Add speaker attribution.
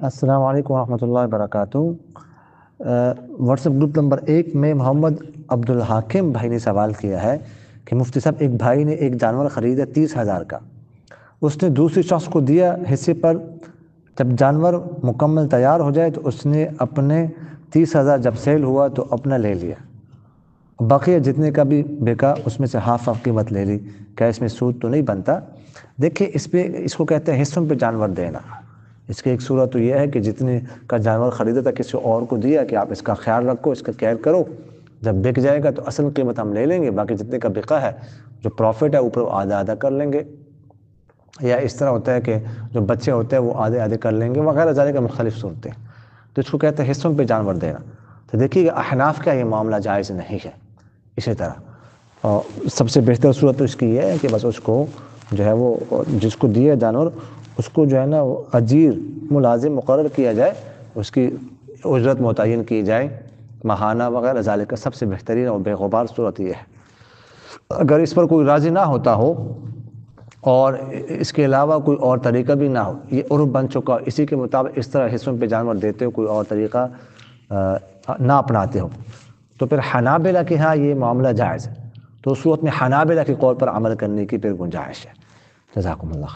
Speaker 1: السلام علیکم ورحمۃ اللہ وبرکاتہ۔ واٹس ایپ گروپ نمبر 1 میں محمد عبدالحاکم بھائی نے سوال کیا ہے کہ مفتی صاحب، ایک بھائی نے ایک جانور خریدا 30,000 کا، اس نے دوسری شخص کو دیا حصے پر۔ جب جانور مکمل تیار ہو جائے تو اس نے اپنے 30,000 جب سیل ہوا تو اپنا لے لیا، بقیہ جتنے کا بھی بیکا اس میں سے ہاف قیمت لے لی۔ کیا اس میں سود تو نہیں بنتا؟ دیکھیے، اس کو کہتے ہیں حصوں پہ جانور دینا۔ اس کی ایک صورت تو یہ ہے کہ جتنے کا جانور خریدا تھا کسی اور کو دیا کہ آپ اس کا خیال رکھو، اس کا کیئر کرو، جب بک جائے گا تو اصل قیمت ہم لے لیں گے، باقی جتنے کا بکا ہے جو پروفٹ ہے اوپر وہ آدھا آدھا کر لیں گے۔ یا اس طرح ہوتا ہے کہ جو بچے ہوتے ہیں وہ آدھے آدھے کر لیں گے وغیرہ ذالک کا مختلف صورتیں، تو اس کو کہتے ہیں حصوں پہ جانور دینا۔ تو دیکھیے کہ احناف کا یہ معاملہ جائز نہیں ہے۔ اسی طرح اور سب سے بہتر صورت تو اس کی یہ ہے کہ بس اس کو جو ہے وہ جس کو دیا جانور اس کو جو ہے نا وہ اجیر ملازم مقرر کیا جائے، اس کی اجرت متعین کی جائے ماہانہ وغیرہ ذالک کا سب سے بہترین اور بے غبار صورت یہ ہے۔ اگر اس پر کوئی راضی نہ ہوتا ہو اور اس کے علاوہ کوئی اور طریقہ بھی نہ ہو، یہ عرف بن چکا، اسی کے مطابق اس طرح حصوں پہ جانور دیتے ہو، کوئی اور طریقہ نہ اپناتے ہو، تو پھر حنابلہ کے ہاں یہ معاملہ جائز ہے۔ تو اس صورت میں حنابلہ کے قول پر عمل کرنے کی پھر گنجائش ہے۔ جزاکم اللہ۔